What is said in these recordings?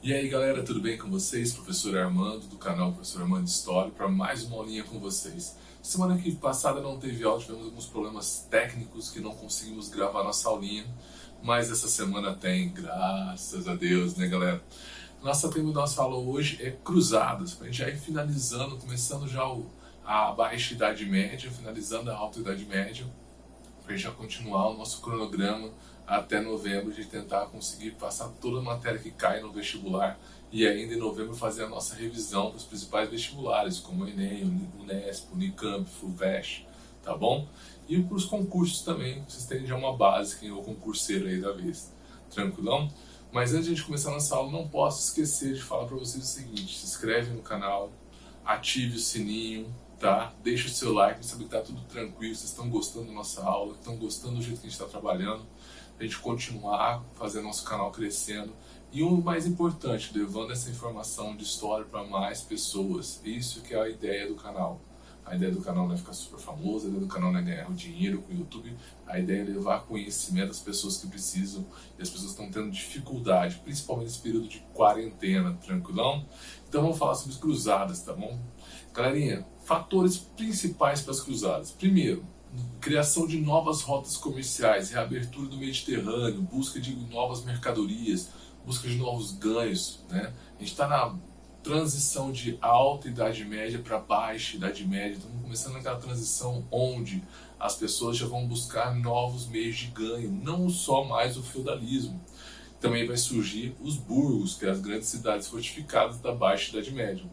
E aí galera, tudo bem com vocês? Professor Armando, do canal Professor Armando História, para mais uma aulinha com vocês. Semana que passada não teve áudio, tivemos alguns problemas técnicos que não conseguimos gravar nossa aulinha, mas essa semana tem, graças a Deus, né galera? Nossa tema da nossa aula hoje é cruzadas, para a gente já ir finalizando, começando já a Baixa Idade Média, finalizando a Alta Idade Média, para a gente já continuar o nosso cronograma até novembro, de tentar conseguir passar toda a matéria que cai no vestibular e ainda em novembro fazer a nossa revisão dos principais vestibulares, como o Enem, o Unesp, o Unicamp, o FUVEST, tá bom? E para os concursos também, vocês terem já uma base, quem é o concurseiro aí da vez, tranquilão? Mas antes de a gente começar a nossa aula, não posso esquecer de falar para vocês o seguinte: se inscreve no canal, ative o sininho, tá? Deixa o seu like, saber que tá tudo tranquilo, vocês estão gostando da nossa aula, estão gostando do jeito que a gente está trabalhando, a gente continuar fazendo nosso canal crescendo e o mais importante, levando essa informação de história para mais pessoas. Isso que é a ideia do canal. A ideia do canal não é ficar super famoso, a ideia do canal não é ganhar dinheiro com o YouTube, a ideia é levar conhecimento às pessoas que precisam, e as pessoas estão tendo dificuldade, principalmente nesse período de quarentena, tranquilão? Então vamos falar sobre as cruzadas, tá bom? Galerinha, fatores principais para as cruzadas. Primeiro, criação de novas rotas comerciais, reabertura do Mediterrâneo, busca de novas mercadorias, busca de novos ganhos, né? A gente está na transição de alta Idade Média para baixa Idade Média, estamos começando aquela transição onde as pessoas já vão buscar novos meios de ganho, não só mais o feudalismo. Também vai surgir os burgos, que são as grandes cidades fortificadas da baixa Idade Média.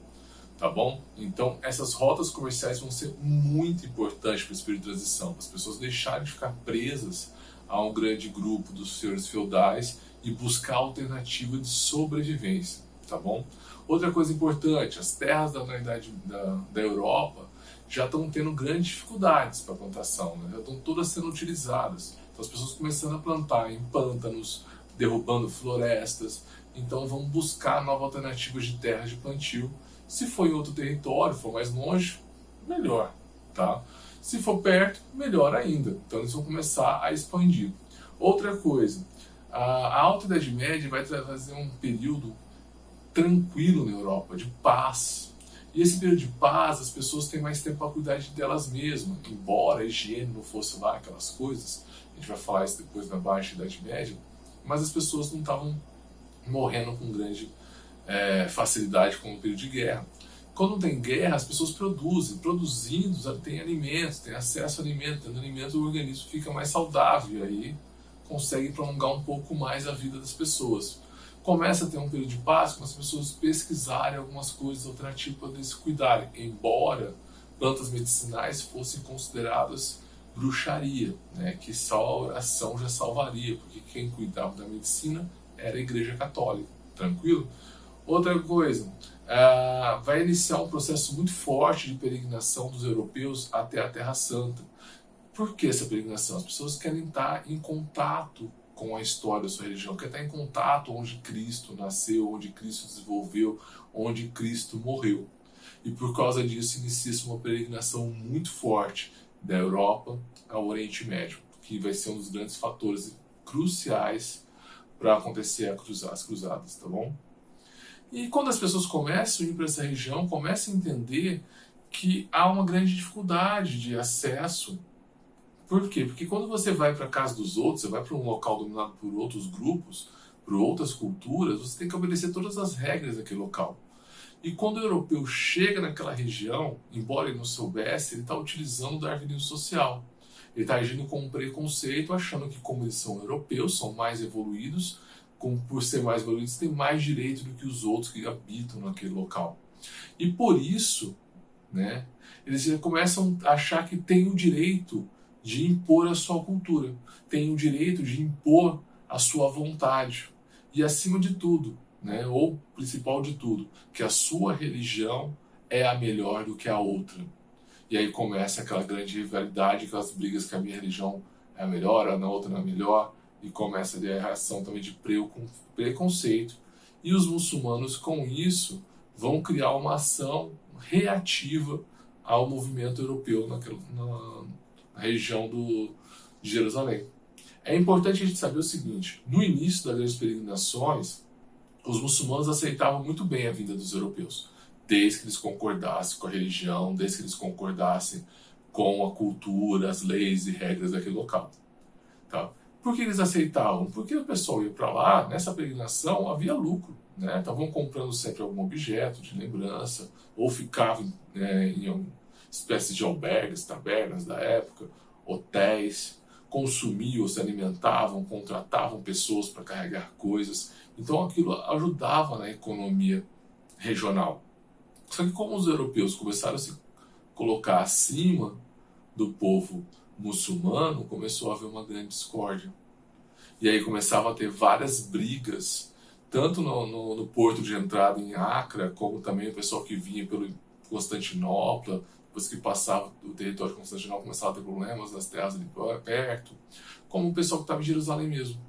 Tá bom? Então essas rotas comerciais vão ser muito importantes para esse período de transição, para as pessoas deixarem de ficar presas a um grande grupo dos senhores feudais e buscar alternativa de sobrevivência, tá bom? Outra coisa importante, as terras da Europa já estão tendo grandes dificuldades para plantação, né? Já estão todas sendo utilizadas, então as pessoas começando a plantar em pântanos, derrubando florestas, então vão buscar novas alternativas de terras de plantio. Se for em outro território, for mais longe, melhor, tá? Se for perto, melhor ainda. Então eles vão começar a expandir. Outra coisa, a Alta Idade Média vai trazer um período tranquilo na Europa, de paz. E esse período de paz, as pessoas têm mais tempo para cuidar delas mesmas. Embora a higiene não fosse lá aquelas coisas, a gente vai falar isso depois na Baixa Idade Média, mas as pessoas não estavam morrendo com grande facilidade com o período de guerra. Quando tem guerra, as pessoas produzem, produzindo, tem alimentos, tem acesso a alimentos, tendo alimento, o organismo fica mais saudável, e aí consegue prolongar um pouco mais a vida das pessoas. Começa a ter um período de paz, com as pessoas pesquisarem algumas coisas alternativas para poder se cuidarem, embora plantas medicinais fossem consideradas bruxaria, né, que só a oração já salvaria, porque quem cuidava da medicina era a Igreja Católica, tranquilo? Outra coisa, vai iniciar um processo muito forte de peregrinação dos europeus até a Terra Santa. Por que essa peregrinação? As pessoas querem estar em contato com a história da sua religião, querem estar em contato onde Cristo nasceu, onde Cristo desenvolveu, onde Cristo morreu. E por causa disso inicia-se uma peregrinação muito forte da Europa ao Oriente Médio, que vai ser um dos grandes fatores cruciais para acontecer as cruzadas, tá bom? E quando as pessoas começam a ir para essa região, começam a entender que há uma grande dificuldade de acesso. Por quê? Porque quando você vai para a casa dos outros, você vai para um local dominado por outros grupos, por outras culturas, você tem que obedecer todas as regras daquele local. E quando o europeu chega naquela região, embora ele não soubesse, ele está utilizando o darwinismo social. Ele está agindo com um preconceito, achando que como eles são europeus, são mais evoluídos, por ser mais evoluídos, têm mais direito do que os outros que habitam naquele local. E por isso, né, eles já começam a achar que têm o direito de impor a sua cultura, têm o direito de impor a sua vontade. E acima de tudo, né, ou principal de tudo, que a sua religião é a melhor do que a outra. E aí começa aquela grande rivalidade, aquelas brigas que a minha religião é a melhor, a outra não é a melhor, e começa a reação também de preconceito. E os muçulmanos, com isso, vão criar uma ação reativa ao movimento europeu na região de Jerusalém. É importante a gente saber o seguinte: no início das grandes peregrinações, os muçulmanos aceitavam muito bem a vinda dos europeus, desde que eles concordassem com a religião, desde que eles concordassem com a cultura, as leis e regras daquele local. Tá? Por que eles aceitavam? Porque o pessoal ia para lá, nessa peregrinação havia lucro. Né? Estavam comprando sempre algum objeto de lembrança, ou ficavam em uma espécie de albergues, tabernas da época, hotéis, consumiam, se alimentavam, contratavam pessoas para carregar coisas. Então aquilo ajudava na economia regional. Só que como os europeus começaram a se colocar acima do povo muçulmano, começou a haver uma grande discórdia. E aí começavam a ter várias brigas, tanto no porto de entrada em Acre, como também o pessoal que vinha pelo Constantinopla, depois que passava do território de Constantinopla, começava a ter problemas nas terras ali perto, como o pessoal que estava em Jerusalém mesmo.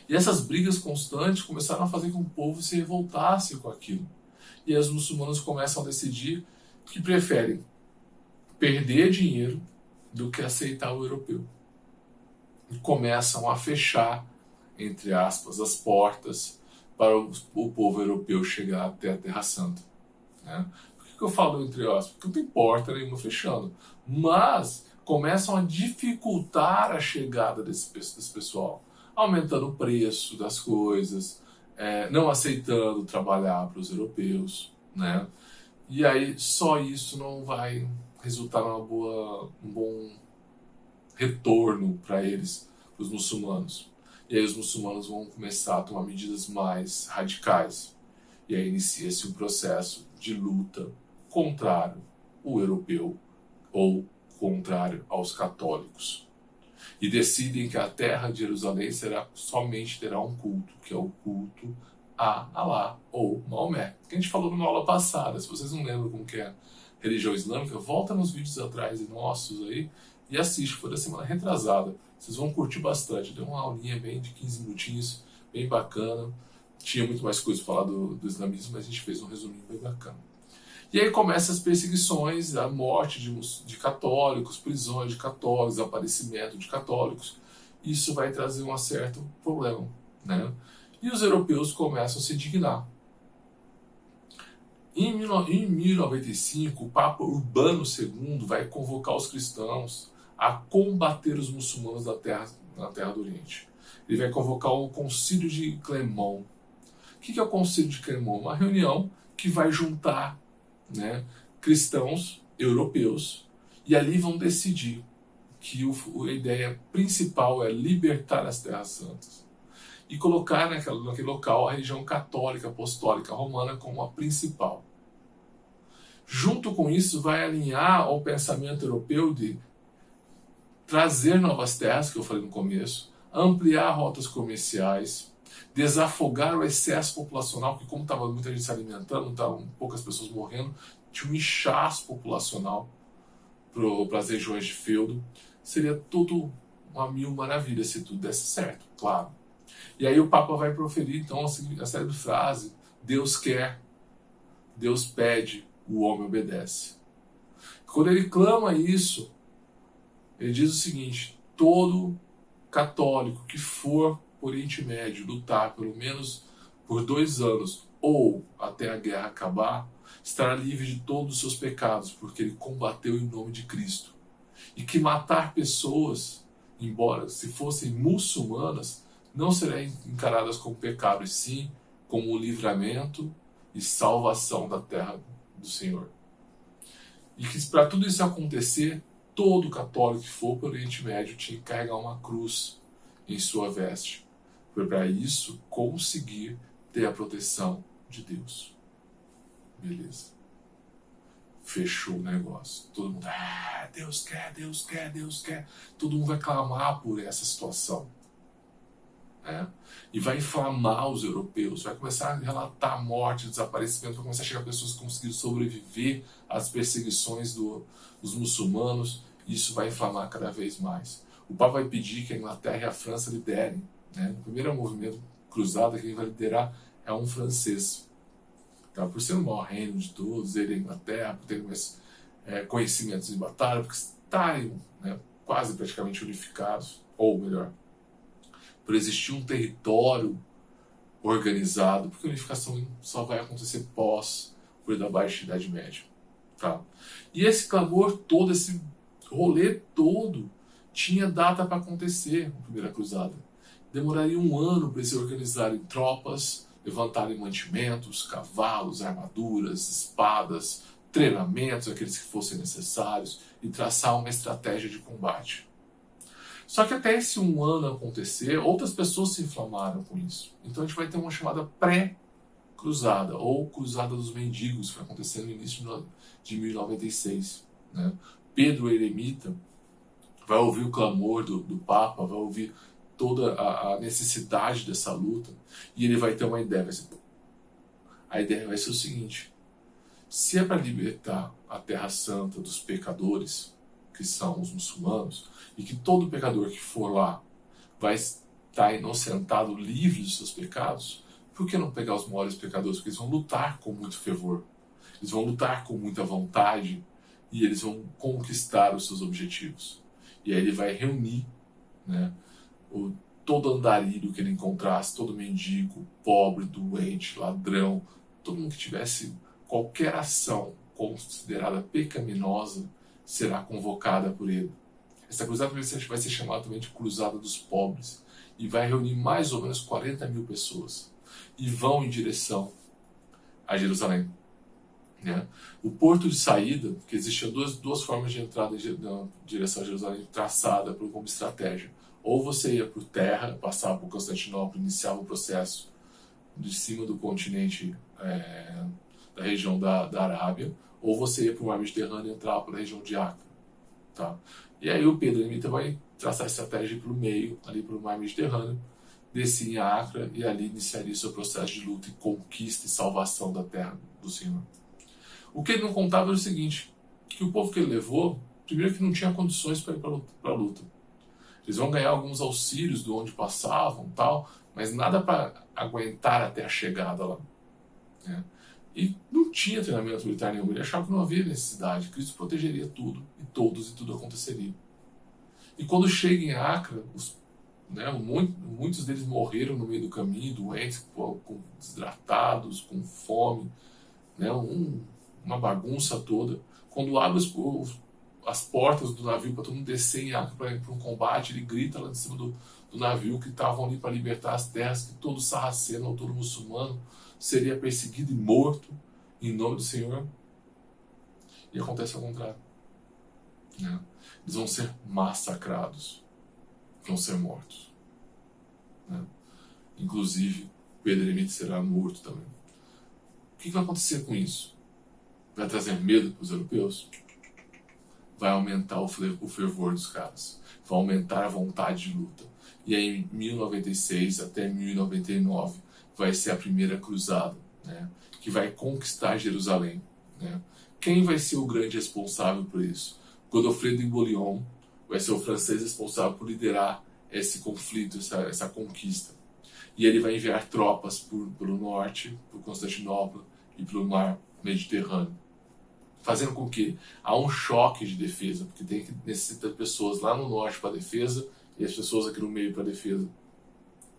E essas brigas constantes começaram a fazer com que o povo se revoltasse com aquilo. E aí os muçulmanos começam a decidir que preferem perder dinheiro do que aceitar o europeu. E começam a fechar, entre aspas, as portas para o povo europeu chegar até a Terra Santa. Né? Por que eu falo entre aspas? Porque não tem porta nenhuma fechando. Mas começam a dificultar a chegada desse pessoal, aumentando o preço das coisas, não aceitando trabalhar para os europeus. Né? E aí só isso não vai resultar num bom retorno para eles, para os muçulmanos. E aí os muçulmanos vão começar a tomar medidas mais radicais. E aí inicia-se um processo de luta contrário ao europeu ou contrário aos católicos. E decidem que a terra de Jerusalém somente terá um culto, que é o culto a Alá ou Maomé. Que a gente falou numa aula passada. Se vocês não lembram como que é a religião islâmica, volta nos vídeos atrás nossos aí e assiste, foi da semana retrasada. Vocês vão curtir bastante. Deu uma aulinha bem de 15 minutinhos, bem bacana. Tinha muito mais coisa para falar do islamismo, mas a gente fez um resuminho bem bacana. E aí começam as perseguições, a morte de católicos, prisões de católicos, desaparecimento de católicos. Isso vai trazer um certo problema. Né? E os europeus começam a se indignar. Em 1095, o Papa Urbano II vai convocar os cristãos a combater os muçulmanos na Terra do Oriente. Ele vai convocar o Concílio de Clermont. O que é o Concílio de Clermont? Uma reunião que vai juntar, né, cristãos europeus, e ali vão decidir que a ideia principal é libertar as Terras Santas e colocar naquele local a religião católica apostólica romana como a principal. Junto com isso, vai alinhar ao pensamento europeu de trazer novas terras, que eu falei no começo, ampliar rotas comerciais, desafogar o excesso populacional, porque como estava muita gente se alimentando, estavam poucas pessoas morrendo, tinha um inchaço populacional para as regiões de feudo. Seria tudo uma mil maravilhas se tudo desse certo, claro. E aí o Papa vai proferir então a célebre frase: Deus quer, Deus pede, o homem obedece. Quando ele clama isso, ele diz o seguinte: todo católico que for por Oriente Médio lutar pelo menos por 2 anos ou até a guerra acabar, estará livre de todos os seus pecados, porque ele combateu em nome de Cristo. E que matar pessoas, embora se fossem muçulmanas, não serão encaradas como pecado, e sim como o livramento e salvação da terra do Senhor. E que para tudo isso acontecer, todo católico que for para o Oriente Médio tinha que carregar uma cruz em sua veste. Foi para isso conseguir ter a proteção de Deus. Beleza. Fechou o negócio. Todo mundo, Deus quer, Deus quer, Deus quer. Todo mundo vai clamar por essa situação. E vai inflamar os europeus, vai começar a relatar morte, desaparecimento, vai começar a chegar pessoas que conseguiram sobreviver às perseguições dos muçulmanos. Isso vai inflamar cada vez mais. O Papa vai pedir que a Inglaterra e a França liderem. Né? O primeiro movimento cruzado que vai liderar é um francês. Tá? Por ser o maior reino de todos, ele e a Inglaterra, por ter mais conhecimentos de batalha, porque estarem quase praticamente unificados, ou melhor, por existir um território organizado, porque a unificação só vai acontecer pós o período da Baixa Idade Média. Tá? E esse clamor todo, esse rolê todo, tinha data para acontecer a Primeira Cruzada. Demoraria um ano para eles se organizarem tropas, levantarem mantimentos, cavalos, armaduras, espadas, treinamentos, aqueles que fossem necessários, e traçar uma estratégia de combate. Só que até esse um ano acontecer, outras pessoas se inflamaram com isso. Então a gente vai ter uma chamada pré-cruzada, ou Cruzada dos Mendigos, que vai acontecer no início de 1096. Né? Pedro o Eremita vai ouvir o clamor do Papa, vai ouvir toda a necessidade dessa luta, e ele vai ter uma ideia. A ideia vai ser o seguinte: se é para libertar a Terra Santa dos pecadores, que são os muçulmanos, e que todo pecador que for lá vai estar inocentado, livre dos seus pecados, por que não pegar os maiores pecadores? Porque eles vão lutar com muito fervor, eles vão lutar com muita vontade, e eles vão conquistar os seus objetivos. E aí ele vai reunir, né, todo andarilho que ele encontrasse, todo mendigo, pobre, doente, ladrão, todo mundo que tivesse qualquer ação considerada pecaminosa, será convocada por ele. Essa cruzada vai ser chamada também de Cruzada dos Pobres, e vai reunir mais ou menos 40 mil pessoas, e vão em direção a Jerusalém. Né? O porto de saída, que existiam duas formas de entrada na direção a Jerusalém, traçada como estratégia. Ou você ia por terra, passava por Constantinopla, iniciava o processo de cima do continente, da região da Arábia, ou você ia para o mar Mediterrâneo e entrava pela região de Acre. Tá? E aí o Pedro Eremita vai traçar a estratégia para o meio, ali para o mar Mediterrâneo, descia em Acre e ali iniciaria seu processo de luta e conquista e salvação da terra do Senhor. O que ele não contava era o seguinte, que o povo que ele levou, primeiro que não tinha condições para ir para a luta. Eles vão ganhar alguns auxílios de onde passavam, tal, mas nada para aguentar até a chegada lá. Né? E não tinha treinamento militar nenhum, ele achava que não havia necessidade, Cristo protegeria tudo, e todos, e tudo aconteceria. E quando chega em Acre, muitos deles morreram no meio do caminho, doentes, desidratados, com fome, né? Uma bagunça toda. Quando abre as portas do navio para todo mundo descer em Acre para um combate, ele grita lá em cima do navio que estavam ali para libertar as terras, que todo sarraceno ou todo muçulmano seria perseguido e morto em nome do Senhor. E acontece ao contrário. Né? Eles vão ser massacrados, vão ser mortos. Né? Inclusive, Pedro Eremita será morto também. O que vai acontecer com isso? Vai trazer medo para os europeus? Vai aumentar o fervor dos caras, vai aumentar a vontade de luta. E aí, em 1096 até 1099, vai ser a primeira cruzada, né, que vai conquistar Jerusalém. Né? Quem vai ser o grande responsável por isso? Godofredo de Bouillon vai ser o francês responsável por liderar esse conflito, essa conquista. E ele vai enviar tropas pelo norte, por Constantinopla e pelo mar Mediterrâneo, fazendo com que há um choque de defesa, porque necessita pessoas lá no norte para a defesa e as pessoas aqui no meio para a defesa.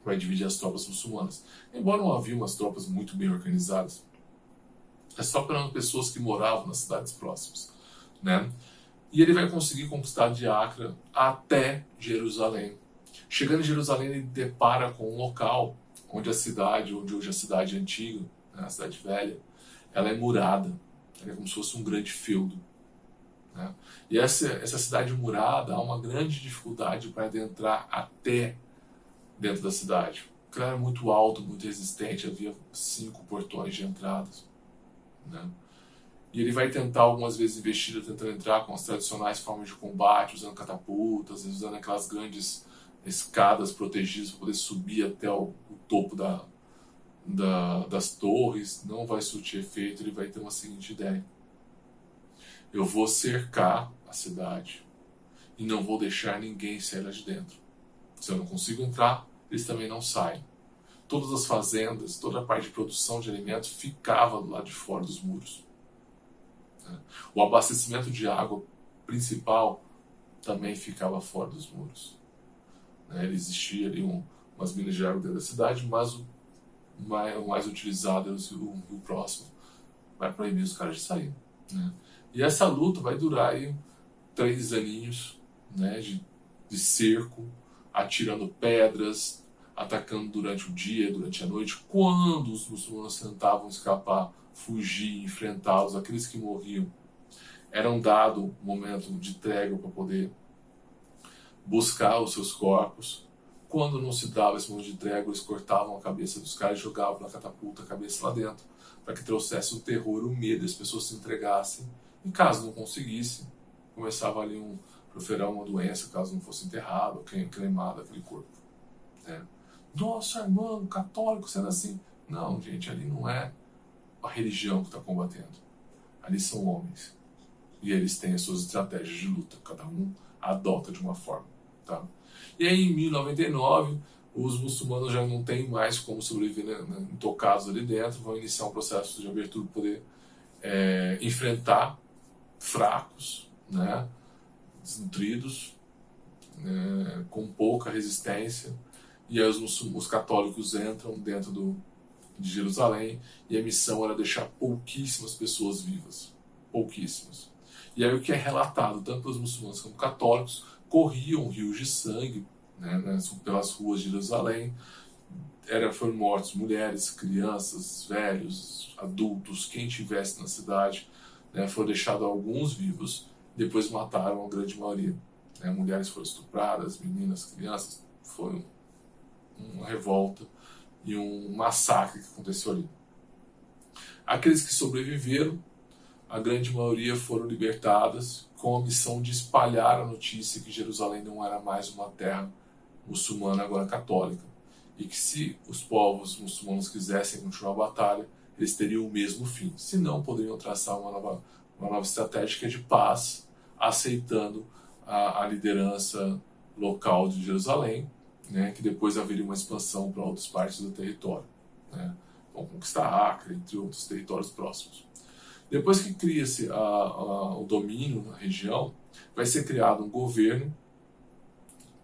Vai dividir as tropas muçulmanas. Embora não havia umas tropas muito bem organizadas, é só esperando pessoas que moravam nas cidades próximas. Né? E ele vai conseguir conquistar de Acre até Jerusalém. Chegando em Jerusalém, ele depara com um local onde hoje a cidade antiga, né, a cidade velha, ela é murada. Ela é como se fosse um grande feudo. Né? E essa cidade murada, há uma grande dificuldade para adentrar até dentro da cidade. Porque ela era muito alto, muito resistente, havia 5 portões de entradas. Né? E ele vai tentar algumas vezes investir, tentando entrar com as tradicionais formas de combate, usando catapultas, usando aquelas grandes escadas protegidas para poder subir até o topo das torres. Não vai surtir efeito. Ele vai ter uma seguinte ideia: eu vou cercar a cidade e não vou deixar ninguém sair lá de dentro. Se eu não consigo entrar, eles também não saem. Todas as fazendas, toda a parte de produção de alimentos ficava do lado de fora dos muros. O abastecimento de água principal também ficava fora dos muros. Existia ali umas minas de água dentro da cidade, mas o mais utilizado é o rio próximo, vai proibir os caras de sair, né? E essa luta vai durar aí 3 aninhos, né, de cerco, atirando pedras, atacando durante o dia, durante a noite. Quando os muçulmanos tentavam escapar, fugir, enfrentá-los, aqueles que morriam, eram dado um momento de trégua para poder buscar os seus corpos. Quando não se dava esse momento de trégua, eles cortavam a cabeça dos caras e jogavam na catapulta a cabeça lá dentro, para que trouxesse o terror, o medo, as pessoas se entregassem. E caso não conseguisse, começava ali proferar uma doença, caso não fosse enterrado ou cremado aquele corpo, né? Nossa, irmão, católico sendo assim. Não, gente, ali não é a religião que está combatendo. Ali são homens. E eles têm as suas estratégias de luta. Cada um adota de uma forma, tá? E aí, em 1099, os muçulmanos já não têm mais como sobreviver, né, intocados ali dentro, vão iniciar um processo de abertura para poder enfrentar fracos, né, desnutridos, com pouca resistência. E aí os católicos entram dentro de Jerusalém, e a missão era deixar pouquíssimas pessoas vivas. Pouquíssimas. E aí o que é relatado, tanto pelos muçulmanos como católicos, corriam rios de sangue, né, pelas ruas de Jerusalém. Foram mortos mulheres, crianças, velhos, adultos, quem estivesse na cidade, né, foram deixados alguns vivos, depois mataram a grande maioria, né. Mulheres foram estupradas, meninas, crianças. Foi uma revolta e um massacre que aconteceu ali. Aqueles que sobreviveram, a grande maioria foram libertadas com a missão de espalhar a notícia que Jerusalém não era mais uma terra muçulmana, agora católica, e que se os povos muçulmanos quisessem continuar a batalha, eles teriam o mesmo fim. Se não, poderiam traçar uma nova estratégia de paz, aceitando a liderança local de Jerusalém, né, que depois haveria uma expansão para outras partes do território, né, vão conquistar Acre, entre outros territórios próximos. Depois que cria-se o domínio na região, vai ser criado um governo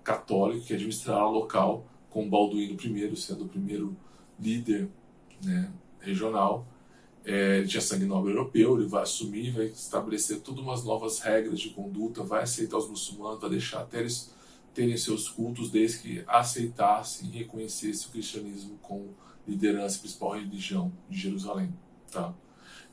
católico que administrará o local, com Balduíno I sendo o primeiro líder, né, regional. Ele tinha sangue nobre europeu, ele vai assumir, vai estabelecer todas umas novas regras de conduta, vai aceitar os muçulmanos, vai deixar até eles terem seus cultos, desde que aceitassem e reconhecessem o cristianismo como liderança e principal religião de Jerusalém, tá?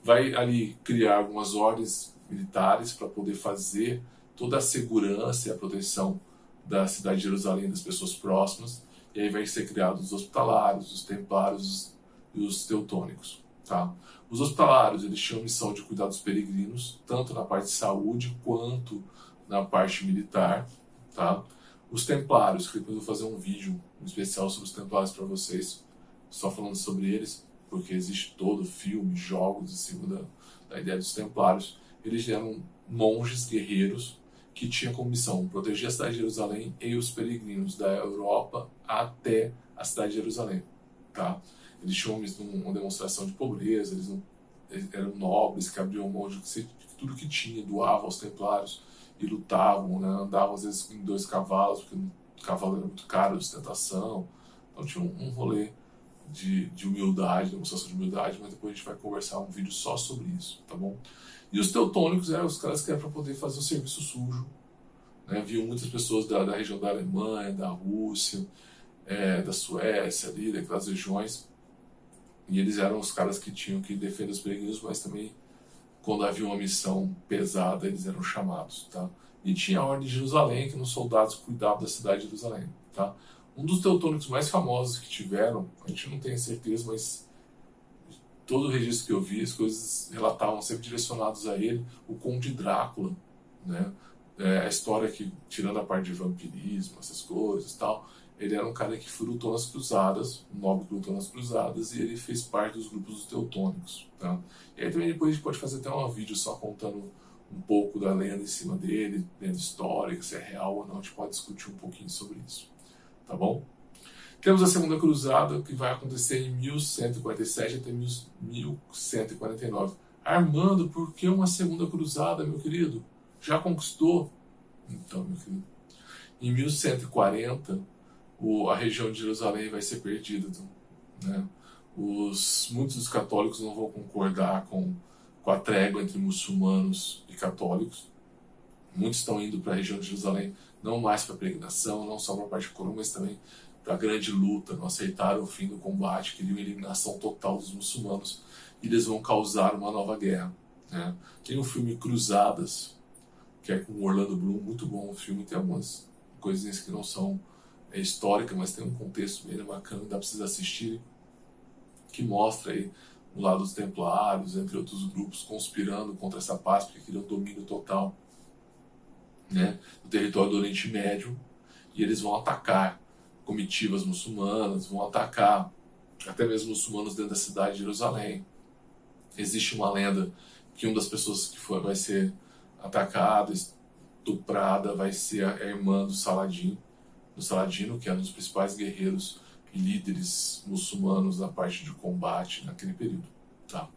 Vai ali criar algumas ordens militares para poder fazer toda a segurança e a proteção da cidade de Jerusalém, das pessoas próximas. E aí vai ser criados os hospitalários, os templários e os teutônicos, tá? Os hospitalários, eles tinham a missão de cuidar dos peregrinos, tanto na parte de saúde quanto na parte militar, tá? Os templários, que depois eu vou fazer um vídeo especial sobre os templários para vocês, só falando sobre eles, porque existe todo filme, jogos em cima da ideia dos templários. Eles eram monges guerreiros que tinham como missão proteger a cidade de Jerusalém e os peregrinos da Europa até a cidade de Jerusalém, tá? Eles tinham uma demonstração de pobreza, eles eram nobres que abriam mão de tudo que tinha, doavam aos templários e lutavam, né? Andavam às vezes em 2 cavalos, porque o cavalo era muito caro, de ostentação. Então tinha um rolê de humildade, demonstração de humildade, mas depois a gente vai conversar um vídeo só sobre isso, tá bom? E os teutônicos eram os caras que eram para poder fazer o serviço sujo, né? Viam muitas pessoas da região da Alemanha, da Rússia, da Suécia, ali, daquelas regiões, e eles eram os caras que tinham que defender os peregrinos, mas também, quando havia uma missão pesada, eles eram chamados, tá? E tinha a Ordem de Jerusalém, que os soldados cuidavam da cidade de Jerusalém, tá? Um dos teutônicos mais famosos que tiveram, a gente não tem certeza, mas todo o registro que eu vi, as coisas relatavam sempre direcionados a ele, o Conde Drácula, né? A história que, tirando a parte de vampirismo, essas coisas e tal, ele era um cara que lutou nas cruzadas, um nobre que lutou nas cruzadas, e ele fez parte dos grupos dos teutônicos, tá? E aí também depois a gente pode fazer até um vídeo só contando um pouco da lenda em cima dele, lenda histórica, se é real ou não, a gente pode discutir um pouquinho sobre isso, tá bom? Temos a Segunda Cruzada, que vai acontecer em 1147 até 1149. Armando, por que uma Segunda Cruzada, meu querido? Já conquistou? Então, meu querido, em 1140, a região de Jerusalém vai ser perdida, né? Muitos dos católicos não vão concordar com a trégua entre muçulmanos e católicos. Muitos estão indo para a região de Jerusalém, não mais para a peregrinação, não só para a parte de Coro, mas também para a grande luta. Não aceitaram o fim do combate, queriam a eliminação total dos muçulmanos, e eles vão causar uma nova guerra, né? Tem o filme Cruzadas, que é com o Orlando Bloom, muito bom o filme, tem algumas coisinhas que não são históricas, mas tem um contexto bem bacana, dá para vocês assistirem, que mostra aí o lado dos templários, entre outros grupos, conspirando contra essa paz, porque queriam domínio total, né, do território do Oriente Médio, e eles vão atacar comitivas muçulmanas, vão atacar até mesmo muçulmanos dentro da cidade de Jerusalém. Existe uma lenda que uma das pessoas que vai ser atacada, estuprada, vai ser a irmã do Saladino, que é um dos principais guerreiros e líderes muçulmanos na parte de combate naquele período. Tá?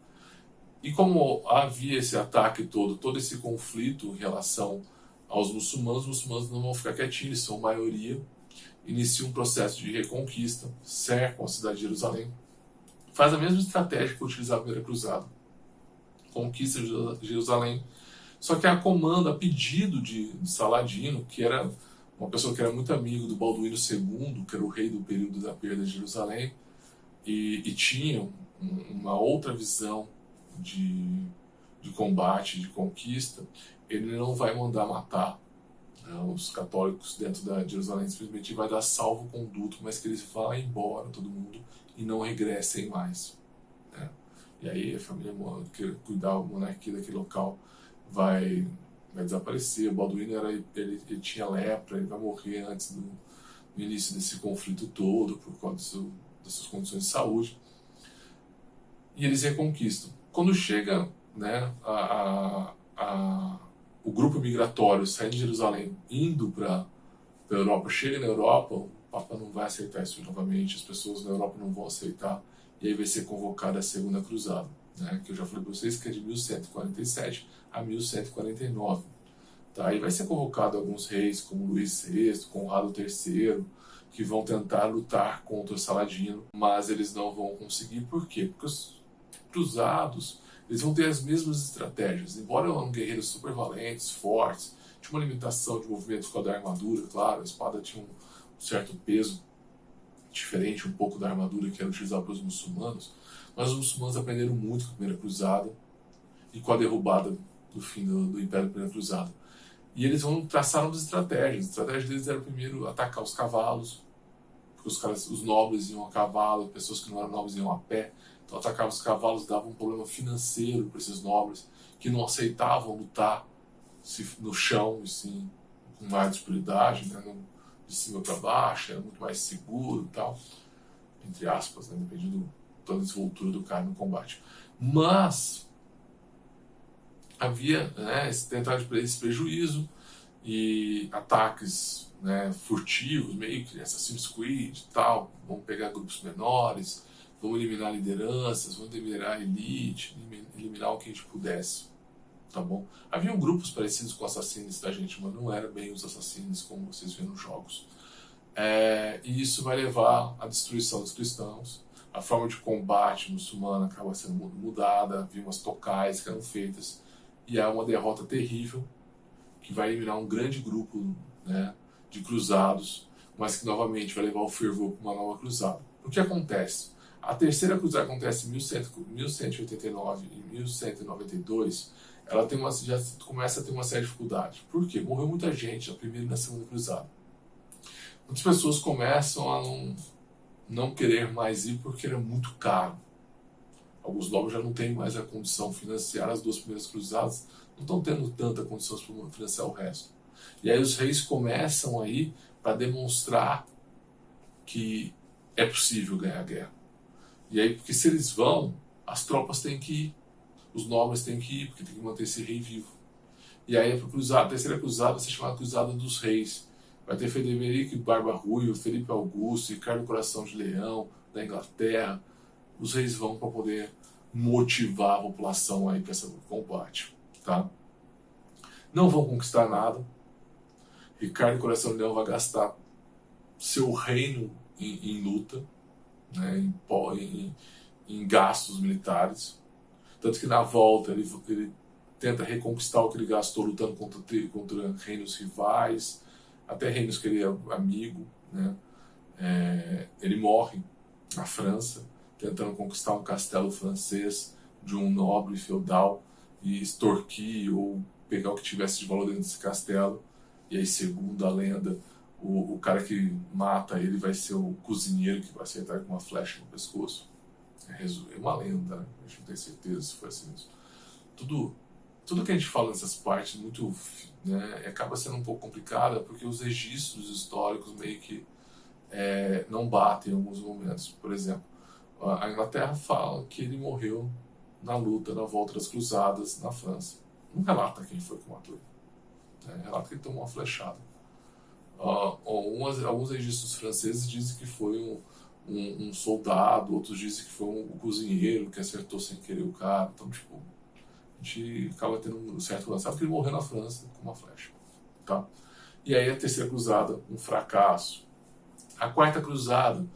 E como havia esse ataque todo esse conflito em relação aos muçulmanos, os muçulmanos não vão ficar quietinhos, eles são maioria, iniciam um processo de reconquista, cercam a cidade de Jerusalém, faz a mesma estratégia que utilizava a primeira cruzada, conquista Jerusalém, só que a comanda, a pedido de Saladino, que era uma pessoa que era muito amigo do Balduíno II, que era o rei do período da perda de Jerusalém, e tinha uma outra visão de combate, de conquista, ele não vai mandar matar, né, os católicos dentro da Jerusalém, simplesmente vai dar salvo-conduto, mas que eles vão embora, todo mundo, e não regressem mais. Né? E aí a família que cuidar da monarquia daquele local vai desaparecer. O Balduíno ele tinha lepra, ele vai morrer antes do início desse conflito todo, por causa das suas condições de saúde. E eles reconquistam. Quando chega, né, o grupo migratório saindo de Jerusalém, indo para a Europa, chega na Europa, o Papa não vai aceitar isso novamente, as pessoas na Europa não vão aceitar, e aí vai ser convocada a Segunda Cruzada, né, que eu já falei para vocês que é de 1147 a 1149. Tá? Aí vai ser convocado alguns reis, como Luís VI, Conrado III, que vão tentar lutar contra o Saladino, mas eles não vão conseguir. Por quê? Porque os cruzados, eles vão ter as mesmas estratégias. Embora eram guerreiros super valentes, fortes, tinha uma limitação de movimento por causa da armadura, claro, a espada tinha um certo peso, diferente um pouco da armadura que era utilizada pelos muçulmanos, mas os muçulmanos aprenderam muito com a Primeira Cruzada e com a derrubada do fim do Império da Primeira Cruzada. E eles vão traçar umas estratégias. A estratégia deles era primeiro atacar os cavalos, porque os nobres iam a cavalo, pessoas que não eram nobres iam a pé. Então atacavam os cavalos, dava um problema financeiro para esses nobres, que não aceitavam lutar no chão, e sim com mais disparidade, né, de cima para baixo, era muito mais seguro e tal, entre aspas, né, dependendo da desenvoltura do cara no combate. Mas havia, né, esse prejuízo e ataques, né, furtivos, meio que Assassin's Creed e tal, vão pegar grupos menores, vão eliminar lideranças, vão eliminar a elite, eliminar o que a gente pudesse, tá bom? Haviam grupos parecidos com assassinos da gente, mas não eram bem os assassinos como vocês veem nos jogos. E isso vai levar à destruição dos cristãos. A forma de combate muçulmana acaba sendo mudada, havia umas tocais que eram feitas, e há uma derrota terrível que vai eliminar um grande grupo, né, de cruzados, mas que novamente vai levar o fervor para uma nova cruzada. O que acontece? A terceira cruzada acontece em 1189 e 1192, ela já começa a ter uma séria dificuldade. Por quê? Morreu muita gente na primeira e na segunda cruzada. Muitas pessoas começam a não querer mais ir porque era muito caro. Alguns nobres já não têm mais a condição financeira, as duas primeiras cruzadas não estão tendo tanta condição para financiar o resto. E aí os reis começam aí para demonstrar que é possível ganhar a guerra. E aí, porque se eles vão, as tropas têm que ir, os nobres têm que ir, porque tem que manter esse rei vivo. E aí a terceira cruzada vai ser chamada Cruzada dos Reis. Vai ter Frederico Barba-Ruivo, Felipe Augusto, Ricardo Coração de Leão, da Inglaterra. Os reis vão para poder motivar a população aí para esse combate. Tá? Não vão conquistar nada. Ricardo Coração de Leão vai gastar seu reino em luta, né, em gastos militares. Tanto que na volta ele tenta reconquistar o que ele gastou lutando contra reinos rivais, até reinos que ele é amigo, né? Ele morre na França, tentando conquistar um castelo francês de um nobre feudal e extorquir ou pegar o que tivesse de valor dentro desse castelo. E aí, segundo a lenda, o cara que mata ele vai ser o cozinheiro que vai acertar com uma flecha no pescoço. É uma lenda, né? A gente não tem certeza se foi assim mesmo. Tudo que a gente fala nessas partes muito, né, acaba sendo um pouco complicada porque os registros históricos meio que não batem em alguns momentos. Por exemplo, a Inglaterra fala que ele morreu na luta, na volta das cruzadas na França. Não relata quem foi que matou ele, né? Relata que ele tomou uma flechada. Alguns registros franceses dizem que foi um soldado, outros dizem que foi um cozinheiro que acertou sem querer o cara. Então, tipo, a gente acaba tendo um certo lance. Sabe que ele morreu na França com uma flecha. Tá? E aí a terceira cruzada, um fracasso. A quarta cruzada,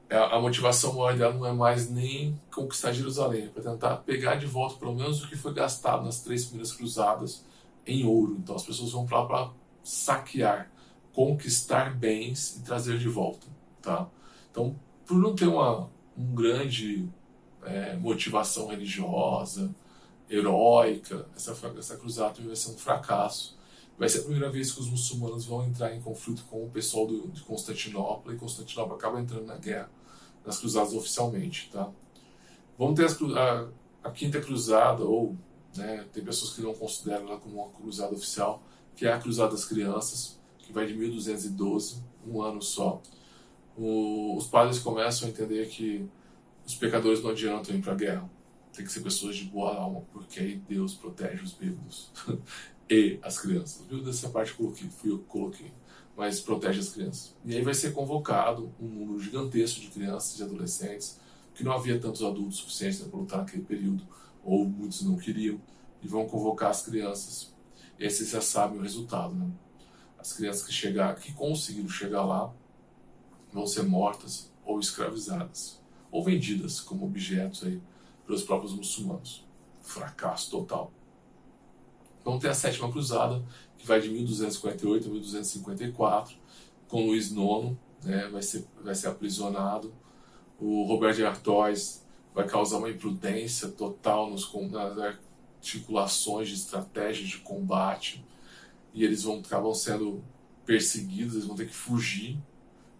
a motivação maior dela não é mais nem conquistar Jerusalém, é para tentar pegar de volta pelo menos o que foi gastado nas 3 primeiras cruzadas em ouro. Então as pessoas vão para saquear, conquistar bens e trazer de volta. Tá? Então, por não ter um grande motivação religiosa, heróica, essa cruzada vai ser um fracasso. Vai ser a primeira vez que os muçulmanos vão entrar em conflito com o pessoal de Constantinopla, e Constantinopla acaba entrando na guerra, nas cruzadas oficialmente. Tá? Vamos ter a quinta cruzada, ou né, tem pessoas que não consideram ela como uma cruzada oficial, que é a Cruzada das Crianças, que vai de 1212, um ano só. Os padres começam a entender que os pecadores não adiantam ir para a guerra. Tem que ser pessoas de boa alma, porque aí Deus protege os bêbados e as crianças. Viu? Dessa parte fui eu que coloquei, mas protege as crianças. E aí vai ser convocado um número gigantesco de crianças e adolescentes, que não havia tantos adultos suficientes para lutar naquele período, ou muitos não queriam, e vão convocar as crianças. E aí vocês já sabem o resultado, né? As crianças que conseguiram chegar lá vão ser mortas ou escravizadas, ou vendidas como objetos aí pelos próprios muçulmanos. Fracasso total. Vamos ter a sétima cruzada, que vai de 1248 a 1254, com Luís IX, né, vai ser aprisionado. O Robert de Artois vai causar uma imprudência total nas articulações de estratégias de combate, e eles acabam sendo perseguidos, eles vão ter que fugir,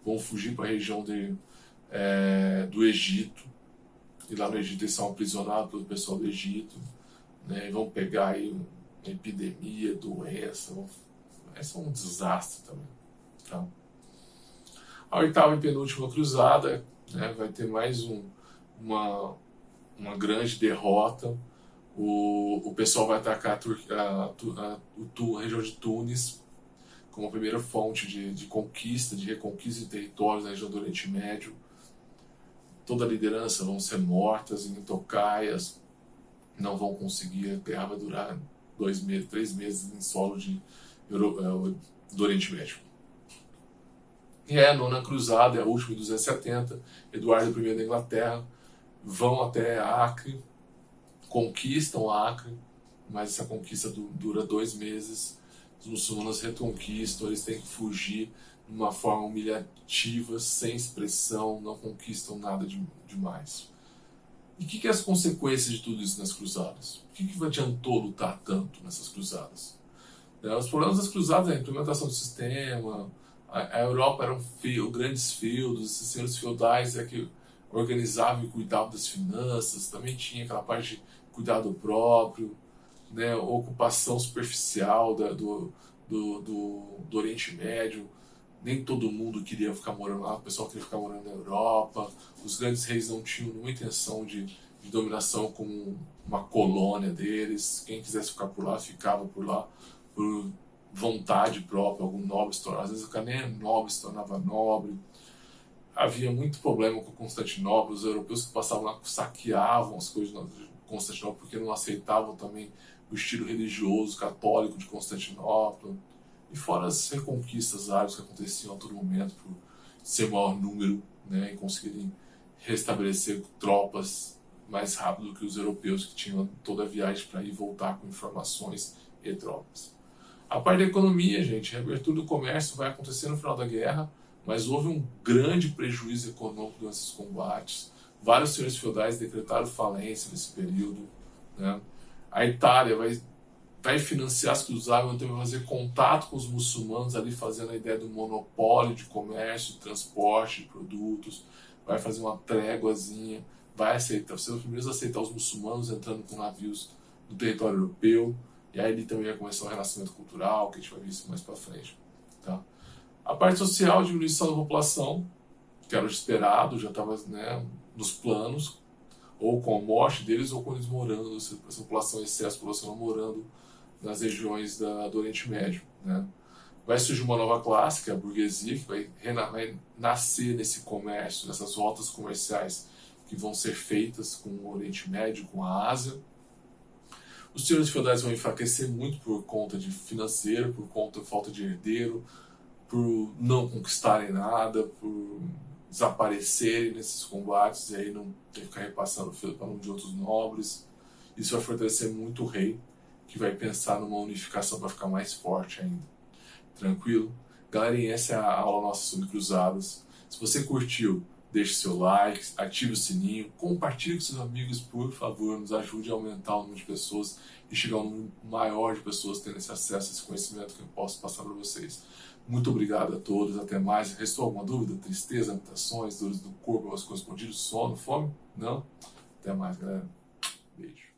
vão fugir para a região do Egito, e lá no Egito eles são aprisionados pelo pessoal do Egito, né, e vão pegar aí epidemia, doença, vai ser um desastre também. Tá? A oitava e penúltima cruzada, né, vai ter mais uma grande derrota. O pessoal vai atacar a região de Tunis como a primeira fonte de conquista, de reconquista de territórios na região do Oriente Médio. Toda a liderança vão ser mortas em tocaias, não vão conseguir, a guerra vai durar 2 meses, 3 meses em solo do Oriente Médio. E a nona cruzada, é a última, em 270, Eduardo I da Inglaterra, vão até Acre, conquistam Acre, mas essa conquista dura 2 meses, os muçulmanos reconquistam, eles têm que fugir de uma forma humilhativa, sem expressão, não conquistam nada demais. E o que é as consequências de tudo isso nas cruzadas? O que adiantou lutar tanto nessas cruzadas? Os problemas das cruzadas é a implementação do sistema, a Europa eram grandes feudos, esses senhores feudais que organizavam e cuidavam das finanças, também tinha aquela parte de cuidado próprio, né, ocupação superficial do Oriente Médio. Nem todo mundo queria ficar morando lá, o pessoal queria ficar morando na Europa. Os grandes reis não tinham nenhuma intenção de dominação como uma colônia deles. Quem quisesse ficar por lá, ficava por lá, por vontade própria. Algum nobre se tornava, às vezes o cara nem é nobre, se tornava nobre. Havia muito problema com Constantinopla. Os europeus que passavam lá saqueavam as coisas de Constantinopla porque não aceitavam também o estilo religioso católico de Constantinopla. E fora as reconquistas árabes que aconteciam a todo momento por ser maior número, né, e conseguirem restabelecer tropas mais rápido que os europeus, que tinham toda a viagem para ir e voltar com informações e tropas. A parte da economia, gente, a reabertura do comércio vai acontecer no final da guerra, mas houve um grande prejuízo econômico durante esses combates. Vários senhores feudais decretaram falência nesse período, né? A Itália vai financiar as cruzadas, então vai fazer contato com os muçulmanos ali, fazendo a ideia do monopólio de comércio, de transporte de produtos, vai fazer uma tréguazinha, vai aceitar, ser os primeiros a aceitar os muçulmanos entrando com navios no território europeu, e aí ele também vai começar o renascimento cultural, que a gente vai ver isso mais para frente. Tá? A parte social, diminuição da população, que era o esperado, já estava, né, nos planos, ou com a morte deles, ou com eles morando, essa população, excesso de população morando nas regiões do Oriente Médio. Né? Vai surgir uma nova classe, que é a burguesia, que vai nascer nesse comércio, nessas rotas comerciais que vão ser feitas com o Oriente Médio, com a Ásia. Os senhores feudais vão enfraquecer muito por conta de financeiro, por conta de falta de herdeiro, por não conquistarem nada, por desaparecerem nesses combates e aí não ter que ficar repassando o feudo para um de outros nobres. Isso vai fortalecer muito o rei, que vai pensar numa unificação para ficar mais forte ainda. Tranquilo? Galerinha, essa é a aula nossa sobre cruzadas. Se você curtiu, deixe seu like, ative o sininho, compartilhe com seus amigos, por favor, nos ajude a aumentar o número de pessoas e chegar a um número maior de pessoas tendo esse acesso a esse conhecimento que eu posso passar para vocês. Muito obrigado a todos, até mais. Restou alguma dúvida? Tristeza, limitações, dores do corpo, as coisas escondidas, sono, fome? Não? Até mais, galera. Beijo.